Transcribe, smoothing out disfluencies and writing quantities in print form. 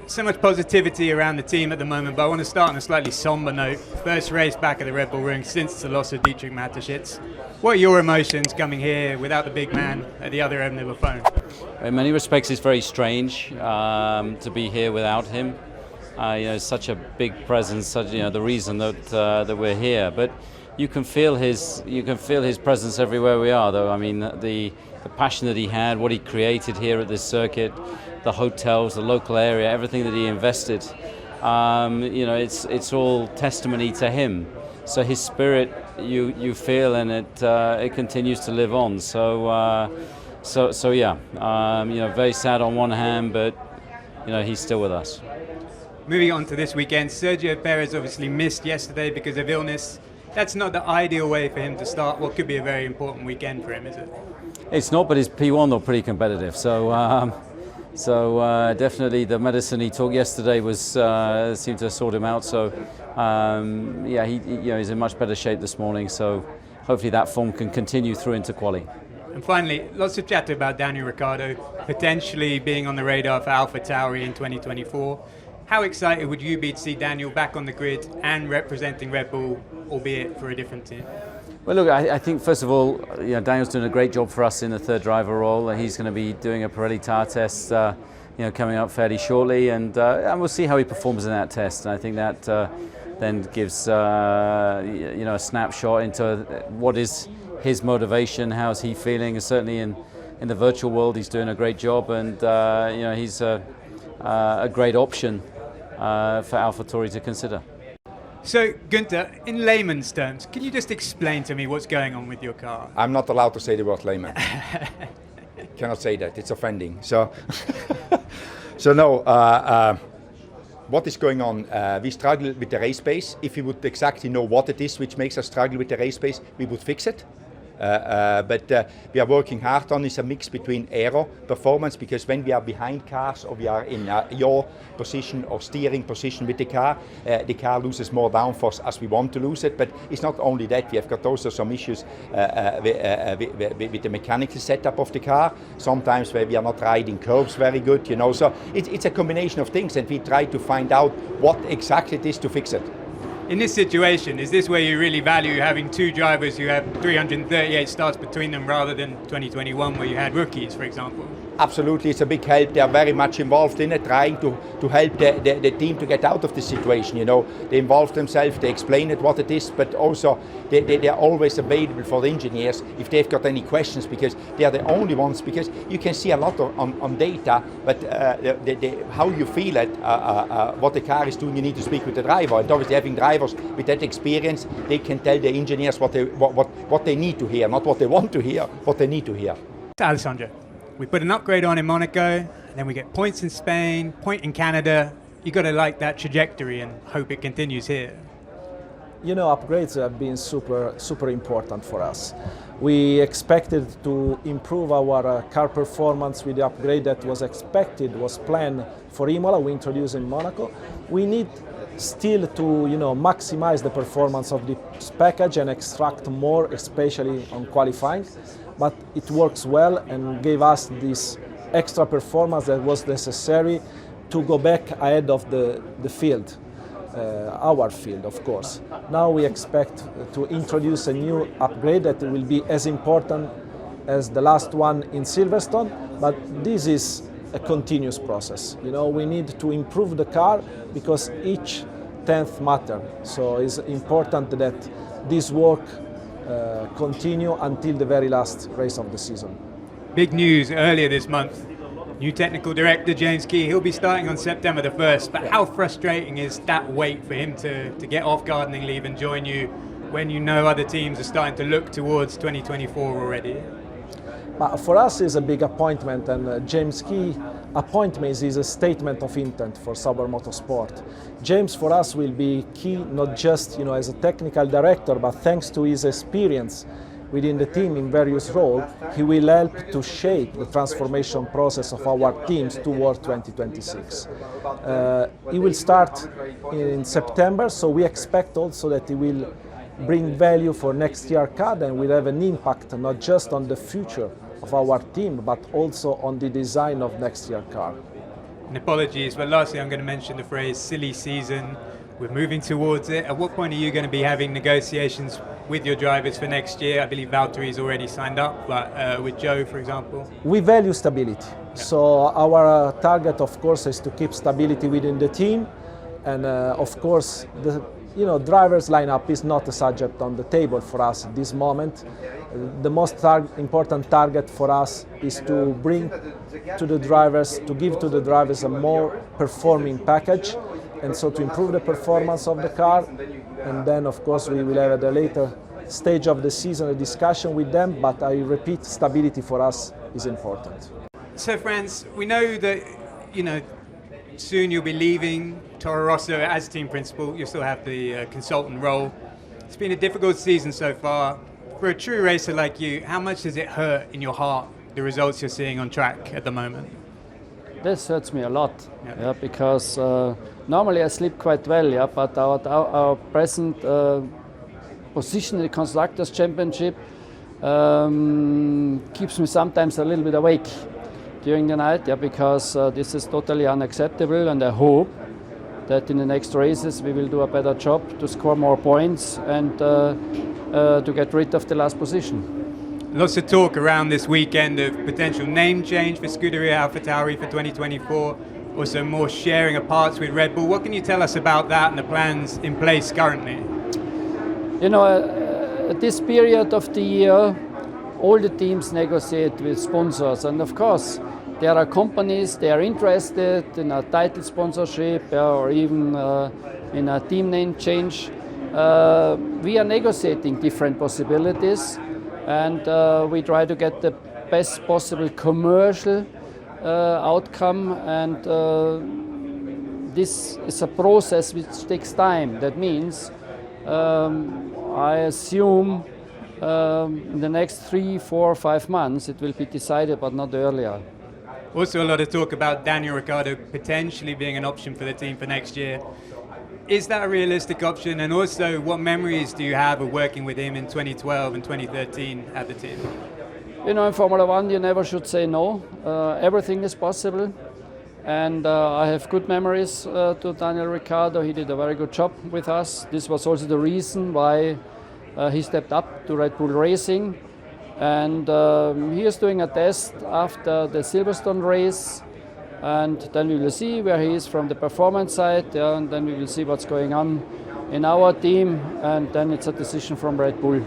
So much positivity around the team at the moment, but I want to start on a slightly somber note. First race back at the Red Bull Ring since the loss of Dietrich Mateschitz. What are your emotions coming here without the big man at the other end of the phone? In many respects, it's very strange to be here without him. Such a big presence, the reason that we're here. But you can feel his presence everywhere we are, though. I mean, the passion that he had, what he created here at this circuit, the hotels, the local area, everything that he invested. It's all testimony to him. So his spirit, you feel, and it continues to live on. Very sad on one hand, but he's still with us. Moving on to this weekend, Sergio Perez obviously missed yesterday because of illness. That's not the ideal way for him to start what could be a very important weekend for him, is it? It's not, but his P1 looked pretty competitive. So definitely the medicine he took yesterday seemed to sort him out. So he's in much better shape this morning. So hopefully that form can continue through into quali. And finally, lots of chatter about Daniel Ricciardo potentially being on the radar for Alphatauri in 2024. How excited would you be to see Daniel back on the grid and representing Red Bull, albeit for a different team? Well, look, I think first of all, Daniel's doing a great job for us in the third driver role. He's going to be doing a Pirelli tire test, coming up fairly shortly, and we'll see how he performs in that test. And I think that then gives a snapshot into what is his motivation, how's he feeling. And certainly in the virtual world, he's doing a great job, and he's a great option for Alphatauri to consider. So, Günther, in layman's terms, can you just explain to me what's going on with your car? I'm not allowed to say the word layman. Cannot say that, it's offending. So what is going on? We struggle with the race pace. If we would exactly know what it is which makes us struggle with the race pace, we would fix it. But we are working hard on is a mix between aero performance, because when we are behind cars or we are in yaw position or steering position with the car loses more downforce as we want to lose it. But it's not only that, we have got also some issues with the mechanical setup of the car, sometimes where we are not riding curves very good, so it's a combination of things, and we try to find out what exactly it is to fix it. In this situation, is this where you really value having two drivers who have 338 starts between them rather than 2021 where you had rookies, for example? Absolutely, it's a big help. They are very much involved in it, trying to help the team to get out of the situation. They involve themselves, they explain it what it is, but also they are always available for the engineers if they've got any questions, because they are the only ones. Because you can see a lot on data, but how you feel it, what the car is doing, you need to speak with the driver. And obviously, having drivers with that experience, they can tell the engineers what they need to hear, not what they want to hear, what they need to hear. Alessandro, we put an upgrade on in Monaco, and then we get points in Spain, point in Canada. You got to like that trajectory and hope it continues here. Upgrades have been super important for us. We expected to improve our car performance with the upgrade that was planned for Imola. We introduced in Monaco. We need still to maximize the performance of this package and extract more, especially on qualifying. But it works well and gave us this extra performance that was necessary to go back ahead of the field, our field, of course. Now we expect to introduce a new upgrade that will be as important as the last one in Silverstone, but this is a continuous process. We need to improve the car because each tenth matters. So it's important that this work continue until the very last race of the season. Big news earlier this month. New technical director James Key, he'll be starting on September the 1st, but how frustrating is that wait for him to get off gardening leave and join you when other teams are starting to look towards 2024 already? For us, it's a big appointment, and James Key appointment is a statement of intent for Sauber Motorsport. James, for us, will be key not just as a technical director, but thanks to his experience within the team in various roles, he will help to shape the transformation process of our teams toward 2026. He will start in September, so we expect also that he will bring value for next year's car and will have an impact not just on the future of our team, but also on the design of next year's car. And apologies, but lastly I'm going to mention the phrase silly season. We're moving towards it. At what point are you going to be having negotiations with your drivers for next year? I believe Valtteri's already signed up, but with Joe, for example? We value stability. Yeah. So our target, of course, is to keep stability within the team. And of course, the drivers lineup is not a subject on the table for us at this moment. The most important target for us is to bring to the drivers, to give to the drivers a more performing package, and so to improve the performance of the car. And then, of course, we will have at a later stage of the season a discussion with them. But I repeat, stability for us is important. So, Franz, we know that soon you'll be leaving Toro Rosso as team principal. You'll still have the consultant role. It's been a difficult season so far. For a true racer like you, how much does it hurt in your heart, the results you're seeing on track at the moment? This hurts me a lot, because normally I sleep quite well, but our present position in the Constructors' Championship keeps me sometimes a little bit awake during the night, because this is totally unacceptable, and I hope that in the next races we will do a better job to score more points and to get rid of the last position. Lots of talk around this weekend of potential name change for Scuderia Alphatauri for 2024, also more sharing of parts with Red Bull. What can you tell us about that and the plans in place currently? At this period of the year, all the teams negotiate with sponsors, and of course there are companies, they are interested in a title sponsorship or even in a team name change. We are negotiating different possibilities, and we try to get the best possible commercial outcome, and this is a process which takes time. That means I assume in the next 3, 4, 5 months it will be decided, but not earlier. Also a lot of talk about Daniel Ricciardo potentially being an option for the team for next year. Is that a realistic option? And also, what memories do you have of working with him in 2012 and 2013 at the team? In Formula One you never should say no. Everything is possible. And I have good memories to Daniel Ricciardo. He did a very good job with us. This was also the reason why he stepped up to Red Bull Racing. And he is doing a test after the Silverstone race. And then we will see where he is from the performance side, and then we will see what's going on in our team, and then it's a decision from Red Bull.